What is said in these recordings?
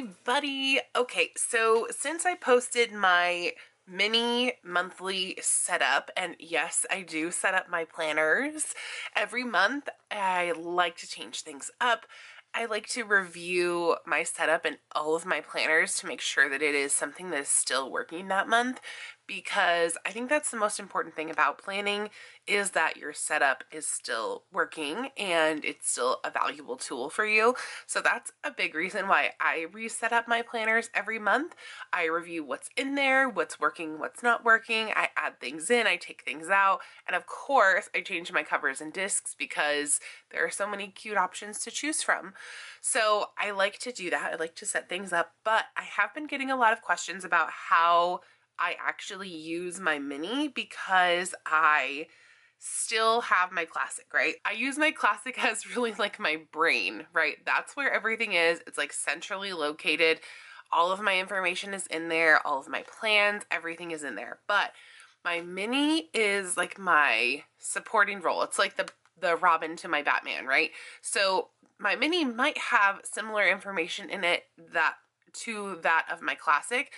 everybody. Okay, so since I posted my mini monthly setup, and yes, I do set up my planners every month, I like to change things up. I like to review my setup and all of my planners to make sure that it is something that is still working that month, because I think that's the most important thing about planning, is that your setup is still working and it's still a valuable tool for you. So that's a big reason why I reset up my planners every month. I review what's in there, what's working, what's not working. I add things in, I take things out, and of course I change my covers and discs because there are so many cute options to choose from. So I like to do that. I like to set things up, but I have been getting a lot of questions about how I actually use my mini, because I still have my classic, right? I use my classic as really like my brain, right? That's where everything is. It's like centrally located. All of my information is in there, all of my plans, everything is in there. But my mini is like my supporting role. It's like the Robin to my Batman, right? So my mini might have similar information in it to that of my classic,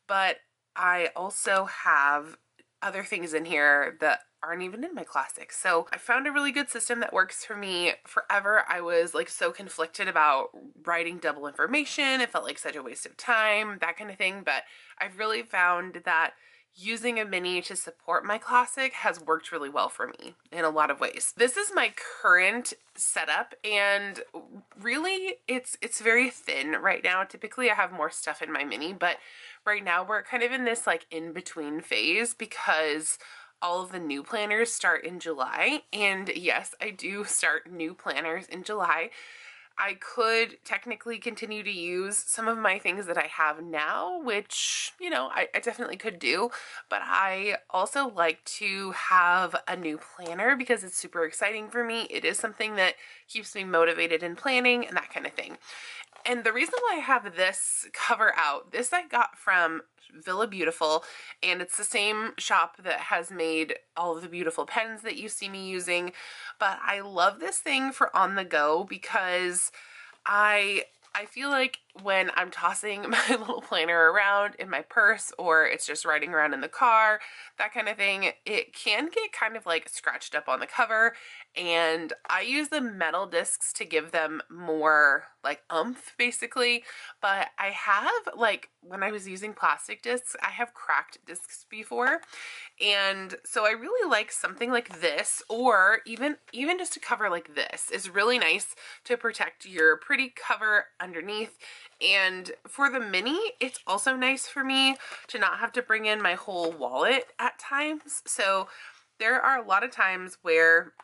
but I also have other things in here that aren't even in my classic. So I found a really good system that works for me. Forever I was like so conflicted about writing double information. It felt like such a waste of time, that kind of thing. But I've really found that using a mini to support my classic has worked really well for me in a lot of ways. This is my current setup, and really it's very thin right now. Typically I have more stuff in my mini, but right now we're kind of in this like in-between phase because all of the new planners start in July. And yes, I do start new planners in July. I could technically continue to use some of my things that I have now, which, you know, I definitely could do, but I also like to have a new planner because it's super exciting for me. It is something that keeps me motivated in planning and that kind of thing. And the reason why I have this cover out, this I got from Villa Beautiful, and it's the same shop that has made all of the beautiful pens that you see me using. But I love this thing for on the go because I feel like when I'm tossing my little planner around in my purse, or it's just riding around in the car, that kind of thing, it can get kind of like scratched up on the cover. And I use the metal discs to give them more like oomph basically. But I have, like, when I was using plastic discs, I have cracked discs before. And so I really like something like this, or even just a cover like this is really nice to protect your pretty cover underneath. And for the mini, it's also nice for me to not have to bring in my whole wallet at times. So there are a lot of times where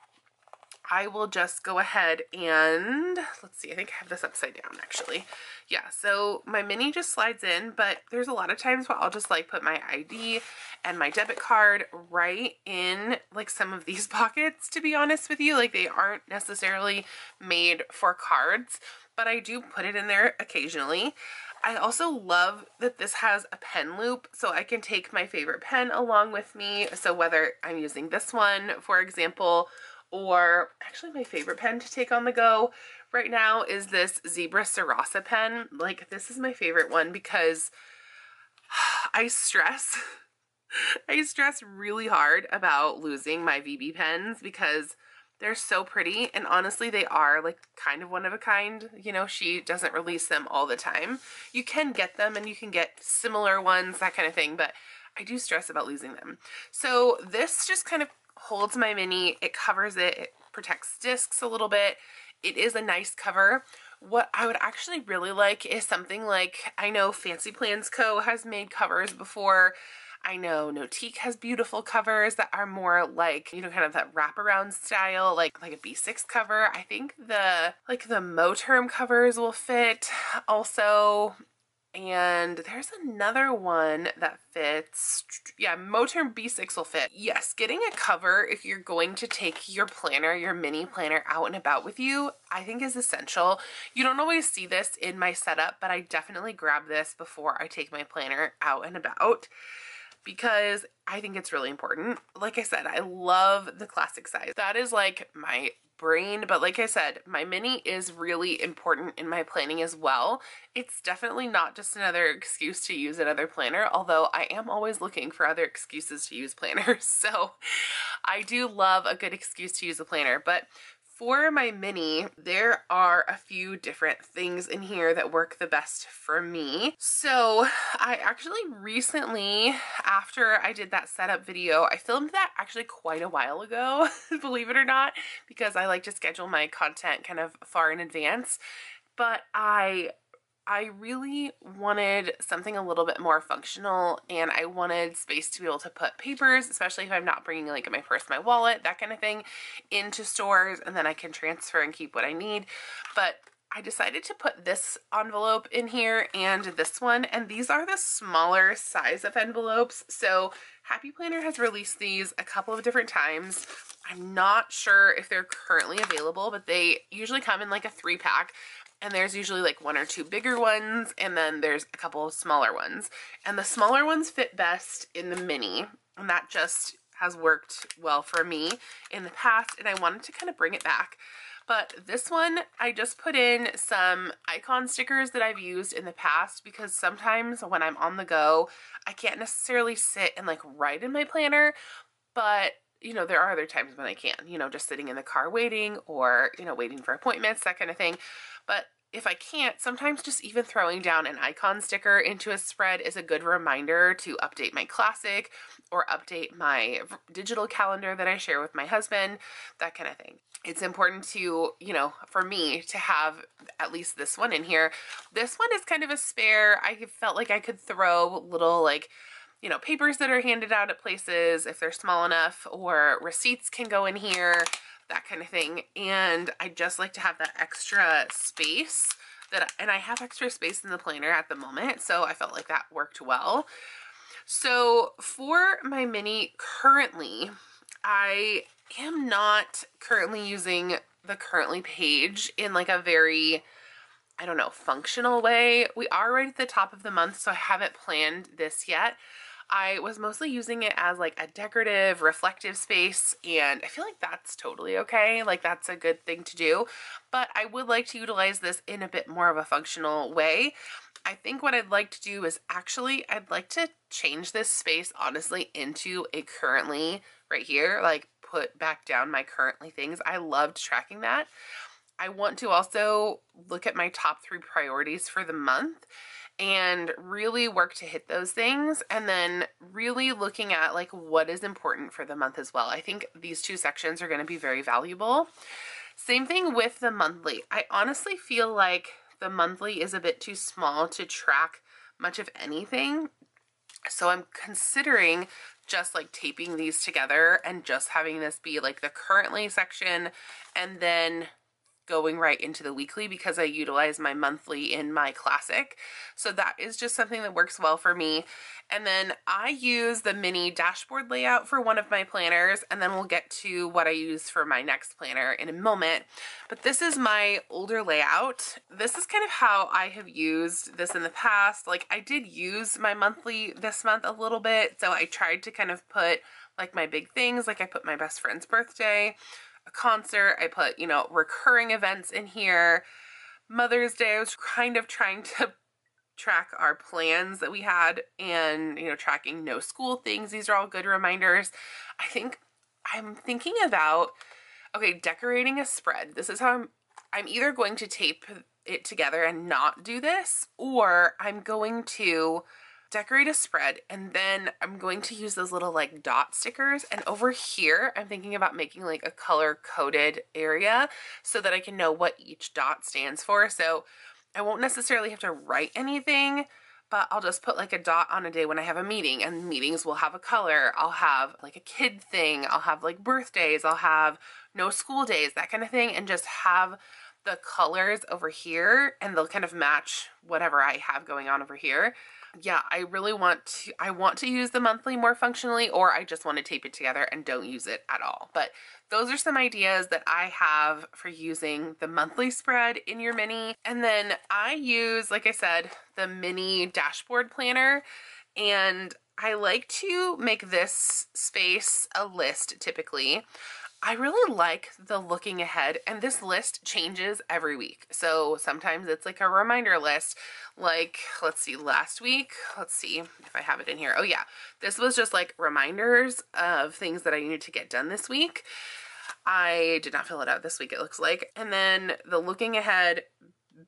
I will just go ahead and, let's see, I think I have this upside down actually. Yeah, so my mini just slides in, but there's a lot of times where I'll just like put my ID and my debit card right in like some of these pockets, to be honest with you. Like, they aren't necessarily made for cards, but I do put it in there occasionally. I also love that this has a pen loop, so I can take my favorite pen along with me. So whether I'm using this one, for example, or actually my favorite pen to take on the go right now is this Zebra Sarasa pen. Like, this is my favorite one because I stress really hard about losing my VB pens because they're so pretty, and honestly they are like kind of one of a kind. You know, she doesn't release them all the time. You can get them and you can get similar ones, that kind of thing, but I do stress about losing them. So this just kind of holds my mini, it covers it, it protects discs a little bit. It is a nice cover. What I would actually really like is something like, I know Fancy Plans Co. has made covers before. I know Notique has beautiful covers that are more like, you know, kind of that wraparound style, like a B6 cover. I think the Moterm covers will fit also. And there's another one that fits. Yeah, Moterm B6 will fit. Yes, getting a cover if you're going to take your planner, your mini planner out and about with you, I think is essential. You don't always see this in my setup, but I definitely grab this before I take my planner out and about, because I think it's really important. Like I said, I love the classic size. That is like my brain, but like I said, my mini is really important in my planning as well. It's definitely not just another excuse to use another planner, although I am always looking for other excuses to use planners. So I do love a good excuse to use a planner, but for my mini, there are a few different things in here that work the best for me. So I actually recently, after I did that setup video, I filmed that actually quite a while ago, believe it or not, because I like to schedule my content kind of far in advance. But I really wanted something a little bit more functional, and I wanted space to be able to put papers, especially if I'm not bringing like my purse, my wallet, that kind of thing, into stores, and then I can transfer and keep what I need. But I decided to put this envelope in here and this one, and these are the smaller size of envelopes. So Happy Planner has released these a couple of different times. I'm not sure if they're currently available, but they usually come in like a 3-pack. And there's usually like 1 or 2 bigger ones, and then there's a couple of smaller ones. And the smaller ones fit best in the mini, and that just has worked well for me in the past, and I wanted to kind of bring it back. But this one, I just put in some icon stickers that I've used in the past, because sometimes when I'm on the go, I can't necessarily sit and like write in my planner, but you know, there are other times when I can, you know, just sitting in the car waiting, or, you know, waiting for appointments, that kind of thing. But if I can't, sometimes just even throwing down an icon sticker into a spread is a good reminder to update my classic or update my digital calendar that I share with my husband, that kind of thing. It's important to, you know, for me to have at least this one in here. This one is kind of a spare. I felt like I could throw little like, you know, papers that are handed out at places if they're small enough, or receipts can go in here, that kind of thing. And I just like to have that extra space and I have extra space in the planner at the moment, so I felt like that worked well. So for my mini currently, I am not currently using the currently page in like a very, I don't know, functional way. We are right at the top of the month, so I haven't planned this yet. I was mostly using it as like a decorative, reflective space, and I feel like that's totally okay. Like that's a good thing to do, but I would like to utilize this in a bit more of a functional way. I think what I'd like to do is actually, I'd like to change this space honestly into a currently right here, like put back down my currently things. I loved tracking that. I want to also look at my top 3 priorities for the month and really work to hit those things, and then really looking at like what is important for the month as well. I think these 2 sections are going to be very valuable. Same thing with the monthly. I honestly feel like the monthly is a bit too small to track much of anything. So I'm considering just like taping these together and just having this be like the currently section, and then going right into the weekly, because I utilize my monthly in my classic. So that is just something that works well for me. And then I use the mini dashboard layout for one of my planners, and then we'll get to what I use for my next planner in a moment. But this is my older layout. This is kind of how I have used this in the past. Like I did use my monthly this month a little bit, so I tried to kind of put like my big things, like I put my best friend's birthday, a concert, I put, you know, recurring events in here. Mother's Day, I was kind of trying to track our plans that we had, and, you know, tracking no school things. These are all good reminders. I think I'm thinking about, okay, decorating a spread. This is how I'm either going to tape it together and not do this, or I'm going to decorate a spread, and then I'm going to use those little like dot stickers, and over here I'm thinking about making like a color coded area so that I can know what each dot stands for. So I won't necessarily have to write anything, but I'll just put like a dot on a day when I have a meeting, and meetings will have a color. I'll have like a kid thing, I'll have like birthdays, I'll have no school days, that kind of thing, and just have the colors over here, and they'll kind of match whatever I have going on over here. Yeah, I really want to use the monthly more functionally, or I just want to tape it together and don't use it at all. But those are some ideas that I have for using the monthly spread in your mini. And then I use, like I said, the mini dashboard planner, and I like to make this space a list typically I really like the looking ahead, and this list changes every week. So sometimes it's like a reminder list, like, let's see, last week, let's see if I have it in here. Oh yeah, this was just like reminders of things that I needed to get done this week. I did not fill it out this week, it looks like. And then the looking ahead,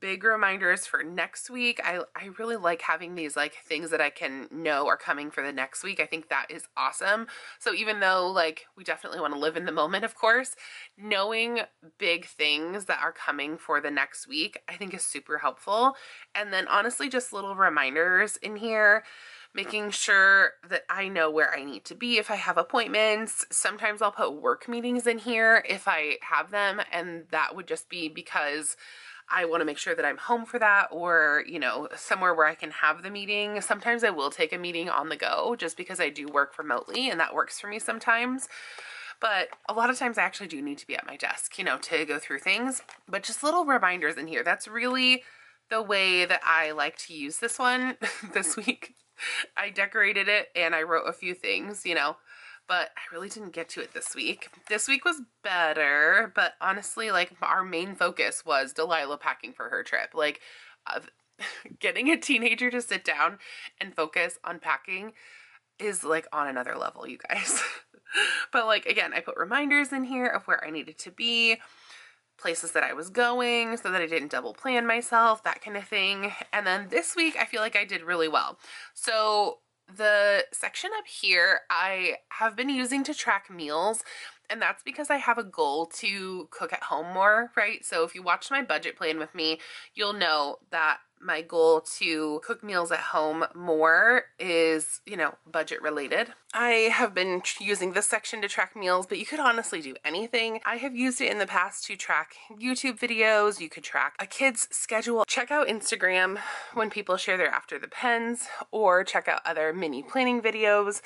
big reminders for next week. I really like having these like things that I can know are coming for the next week. I think that is awesome. So even though like we definitely want to live in the moment, of course, knowing big things that are coming for the next week, I think is super helpful. And then honestly, just little reminders in here, making sure that I know where I need to be if I have appointments. Sometimes I'll put work meetings in here if I have them, and that would just be because I want to make sure that I'm home for that, or, you know, somewhere where I can have the meeting. Sometimes I will take a meeting on the go just because I do work remotely and that works for me sometimes. But a lot of times I actually do need to be at my desk, you know, to go through things. But just little reminders in here. That's really the way that I like to use this one this week. I decorated it and I wrote a few things, you know, but I really didn't get to it this week. This week was better, but honestly, like our main focus was Delilah packing for her trip. Like getting a teenager to sit down and focus on packing is like on another level, you guys. But like, again, I put reminders in here of where I needed to be, places that I was going so that I didn't double plan myself, that kind of thing. And then this week, I feel like I did really well. So the section up here, I have been using to track meals, and that's because I have a goal to cook at home more, right? So if you watched my budget plan with me, you'll know that my goal to cook meals at home more is, you know, budget related. I have been using this section to track meals, but you could honestly do anything. I have used it in the past to track YouTube videos. You could track a kid's schedule. Check out Instagram when people share their after the pens, or check out other mini planning videos.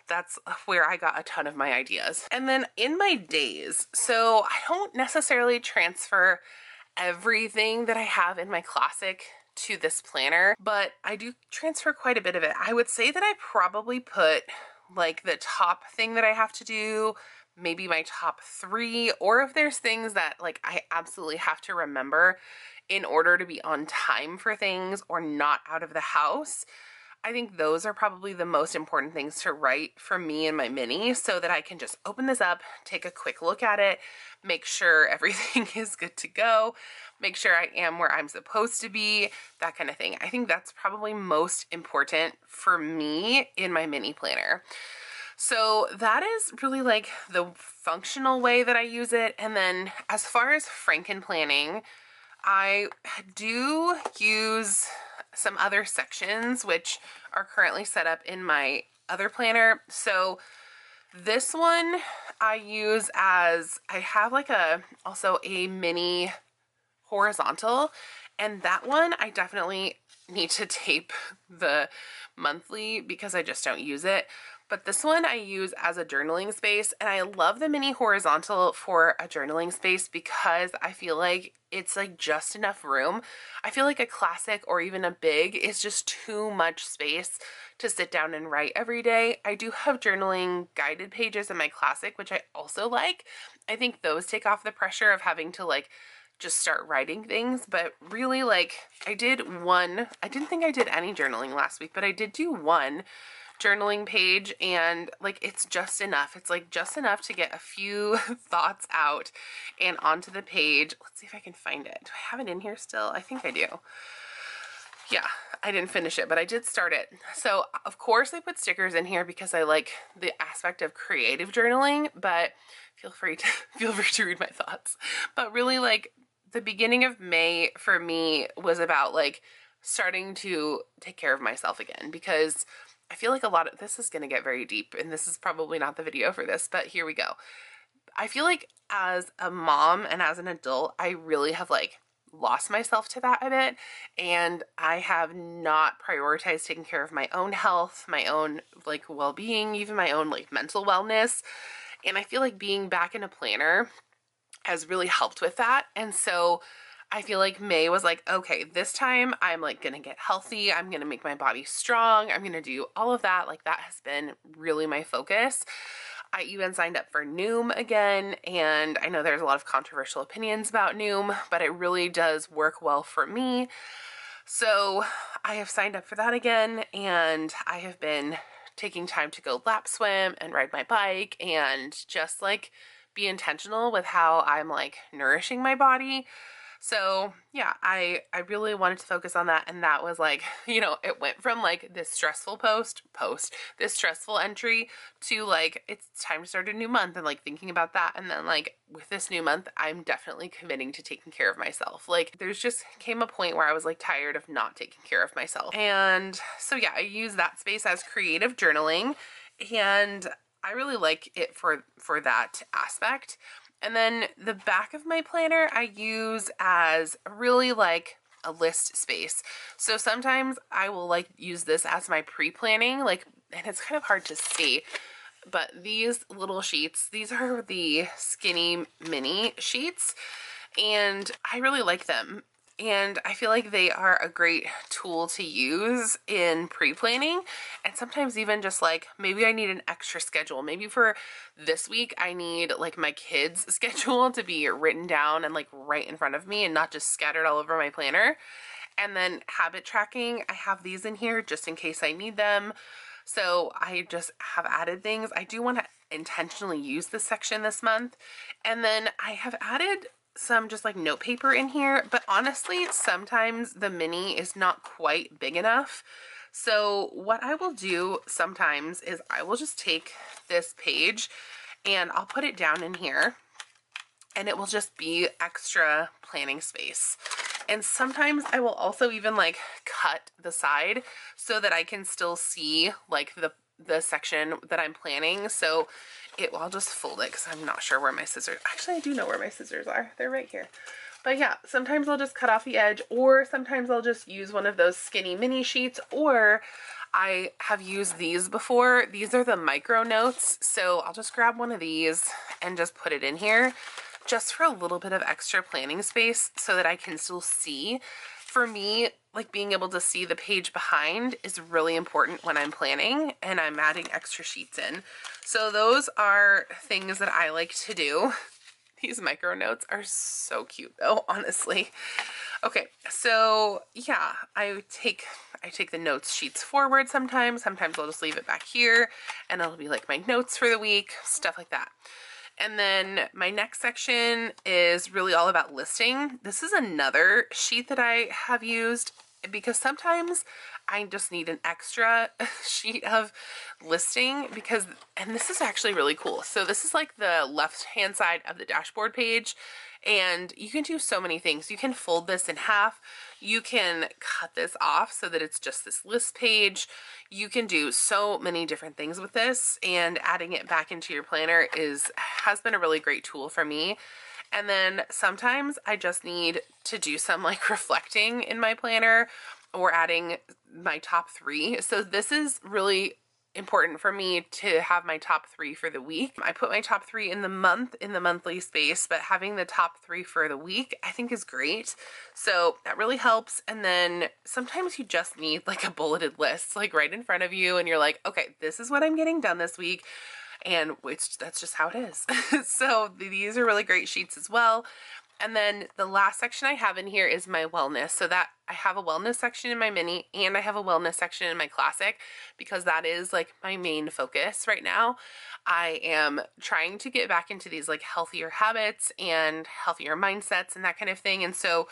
That's where I got a ton of my ideas. And then in my days, so I don't necessarily transfer everything that I have in my classic to this planner, but I do transfer quite a bit of it. I would say that I probably put like the top thing that I have to do, maybe my top 3, or if there's things that like I absolutely have to remember in order to be on time for things or not out of the house. I think those are probably the most important things to write for me and my mini, so that I can just open this up, take a quick look at it, make sure everything is good to go, make sure I am where I'm supposed to be, that kind of thing. I think that's probably most important for me in my mini planner. So that is really like the functional way that I use it. And then as far as Frankenplanning, I do use some other sections which are currently set up in my other planner. So this one I use as, I have like also a mini horizontal, and that one I definitely need to tape the monthly because I just don't use it. But this one I use as a journaling space, and I love the mini horizontal for a journaling space because I feel like it's like just enough room. I feel like a classic or even a big is just too much space to sit down and write every day. I do have journaling guided pages in my classic, which I also like. I think those take off the pressure of having to like just start writing things. But really, like, I did one, I didn't think I did any journaling last week, but I did do one journaling page, and like it's just enough. It's like just enough to get a few thoughts out and onto the page. Let's see if I can find it. Do I have it in here still? I think I do. Yeah, I didn't finish it, but I did start it. So of course I put stickers in here because I like the aspect of creative journaling, but feel free to read my thoughts. But really, like, the beginning of May for me was about like starting to take care of myself again, because I feel like a lot of this is going to get very deep, and this is probably not the video for this, but here we go. I feel like as a mom and as an adult, I really have like lost myself to that a bit, and I have not prioritized taking care of my own health, my own like well-being, even my own like mental wellness. And I feel like being back in a planner has really helped with that. And so I feel like May was like, okay, this time I'm like gonna get healthy, I'm gonna make my body strong, I'm gonna do all of that. Like, that has been really my focus. I even signed up for Noom again, and I know there's a lot of controversial opinions about Noom, but it really does work well for me. So I have signed up for that again, and I have been taking time to go lap swim and ride my bike and just like be intentional with how I'm like nourishing my body. So yeah, I really wanted to focus on that, and that was like, you know, it went from like this stressful this stressful entry to like, it's time to start a new month and like thinking about that. And then like with this new month, I'm definitely committing to taking care of myself. Like there's just came a point where I was like tired of not taking care of myself. And so yeah, I use that space as creative journaling, and I really like it for that aspect. And then the back of my planner I use as really like a list space. So sometimes I will like use this as my pre-planning, like, and it's kind of hard to see, but these little sheets, these are the skinny mini sheets, and I really like them. And I feel like they are a great tool to use in pre-planning, and sometimes even just like, maybe I need an extra schedule. Maybe for this week, I need like my kids' schedule to be written down and like right in front of me and not just scattered all over my planner. And then habit tracking, I have these in here just in case I need them. So I just have added things. I do want to intentionally use this section this month. And then I have added some just like note paper in here, but honestly, sometimes the mini is not quite big enough. So what I will do sometimes is I will just take this page and I'll put it down in here, and it will just be extra planning space. And sometimes I will also even like cut the side so that I can still see like the section that I'm planning. So I'll just fold it because I'm not sure where my scissors, actually I do know where my scissors are. They're right here. But yeah, sometimes I'll just cut off the edge, or sometimes I'll just use one of those skinny mini sheets, or I have used these before. These are the micro notes. So I'll just grab one of these and just put it in here just for a little bit of extra planning space so that I can still see. For me, like being able to see the page behind is really important when I'm planning and I'm adding extra sheets in. So those are things that I like to do. These micro notes are so cute though, honestly. Okay, so yeah, I take the notes sheets forward sometimes. Sometimes I'll just leave it back here and it'll be like my notes for the week, stuff like that. And then my next section is really all about listing. This is another sheet that I have used because sometimes I just need an extra sheet of listing and this is actually really cool. So this is like the left-hand side of the dashboard page, and you can do so many things. You can fold this in half. You can cut this off so that it's just this list page. You can do so many different things with this, and adding it back into your planner has been a really great tool for me. And then sometimes I just need to do some like reflecting in my planner or adding my top 3. So this is really important for me to have my top 3 for the week. I put my top 3 in the monthly space, but having the top 3 for the week I think is great. So that really helps. And then sometimes you just need like a bulleted list like right in front of you, and you're like, okay, this is what I'm getting done this week. And that's just how it is. So these are really great sheets as well. And then the last section I have in here is my wellness. So that I have a wellness section in my mini, and I have a wellness section in my classic, because that is like my main focus right now. I am trying to get back into these like healthier habits and healthier mindsets and that kind of thing. And so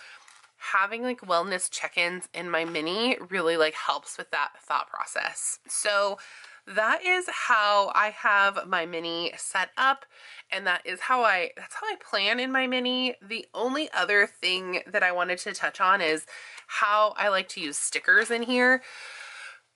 having like wellness check-ins in my mini really like helps with that thought process. So that is how I have my mini set up, and that's how I plan in my mini. The only other thing that I wanted to touch on is how I like to use stickers in here.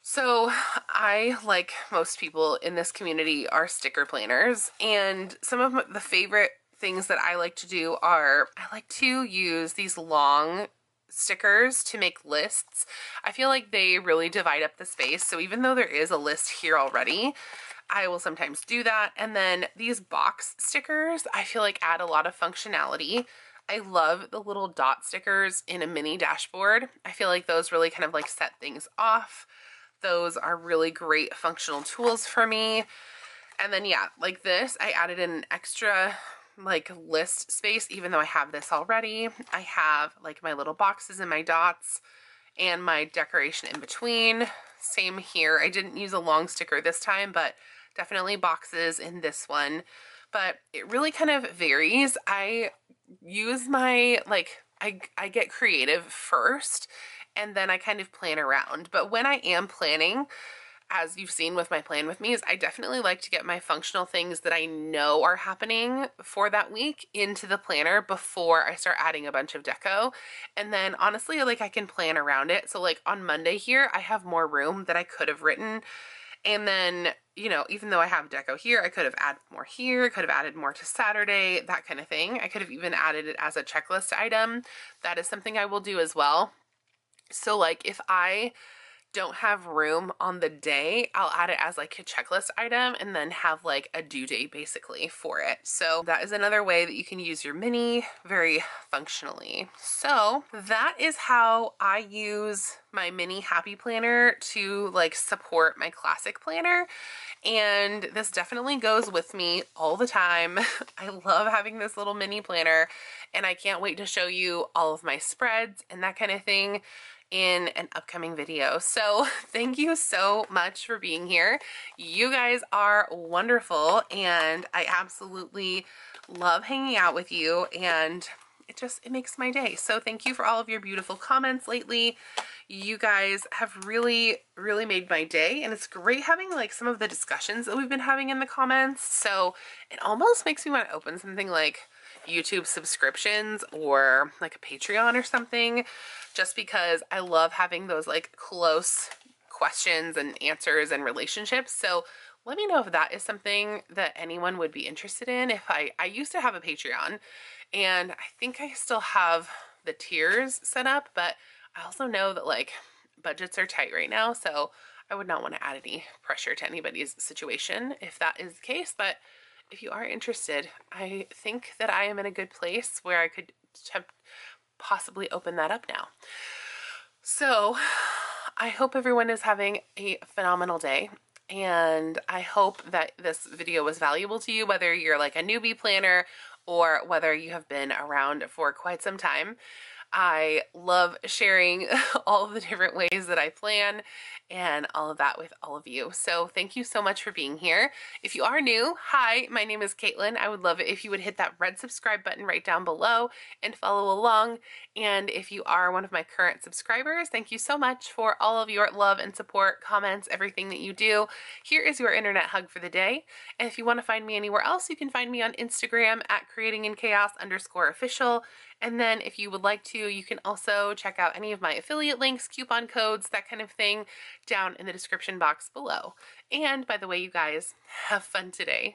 So I, like most people in this community, are sticker planners, and some of the favorite things that I like to do are I like to use these long stickers to make lists. I feel like they really divide up the space. So even though there is a list here already, I will sometimes do that. And then these box stickers, I feel like add a lot of functionality. I love the little dot stickers in a mini dashboard. I feel like those really kind of like set things off. Those are really great functional tools for me. And then yeah, like this, I added an extra like list space, even though I have this already. I have like my little boxes and my dots and my decoration in between. Same here. I didn't use a long sticker this time, but definitely boxes in this one. But it really kind of varies. I use my, like, I get creative first and then I kind of plan around. But when I am planning, as you've seen with my plan with me, is I definitely like to get my functional things that I know are happening for that week into the planner before I start adding a bunch of deco. And then honestly, like I can plan around it. So like on Monday here, I have more room that I could have written. And then, you know, even though I have deco here, I could have added more here, I could have added more to Saturday, that kind of thing. I could have even added it as a checklist item. That is something I will do as well. So like if I don't have room on the day, I'll add it as like a checklist item and then have like a due date basically for it. So that is another way that you can use your mini very functionally. So that is how I use my mini happy planner to like support my classic planner. And this definitely goes with me all the time. I love having this little mini planner and I can't wait to show you all of my spreads and that kind of thing in an upcoming video. So thank you so much for being here. You guys are wonderful and I absolutely love hanging out with you and it makes my day. So thank you for all of your beautiful comments lately. You guys have really made my day and it's great having like some of the discussions that we've been having in the comments. So it almost makes me want to open something like YouTube subscriptions or like a Patreon or something, just because I love having those like close questions and answers and relationships. So let me know if that is something that anyone would be interested in. If I used to have a Patreon and I think I still have the tiers set up, but I also know that like budgets are tight right now. So I would not want to add any pressure to anybody's situation if that is the case. But if you are interested, I think that I am in a good place where I could possibly open that up now. So I hope everyone is having a phenomenal day. And I hope that this video was valuable to you, whether you're like a newbie planner or whether you have been around for quite some time. I love sharing all of the different ways that I plan and all of that with all of you. So thank you so much for being here. If you are new, hi, my name is Caitlin. I would love it if you would hit that red subscribe button right down below and follow along. And if you are one of my current subscribers, thank you so much for all of your love and support, comments, everything that you do. Here is your internet hug for the day. And if you want to find me anywhere else, you can find me on Instagram at creatinginchaos_official. And then if you would like to, you can also check out any of my affiliate links, coupon codes, that kind of thing down in the description box below. And by the way, you guys, have fun today.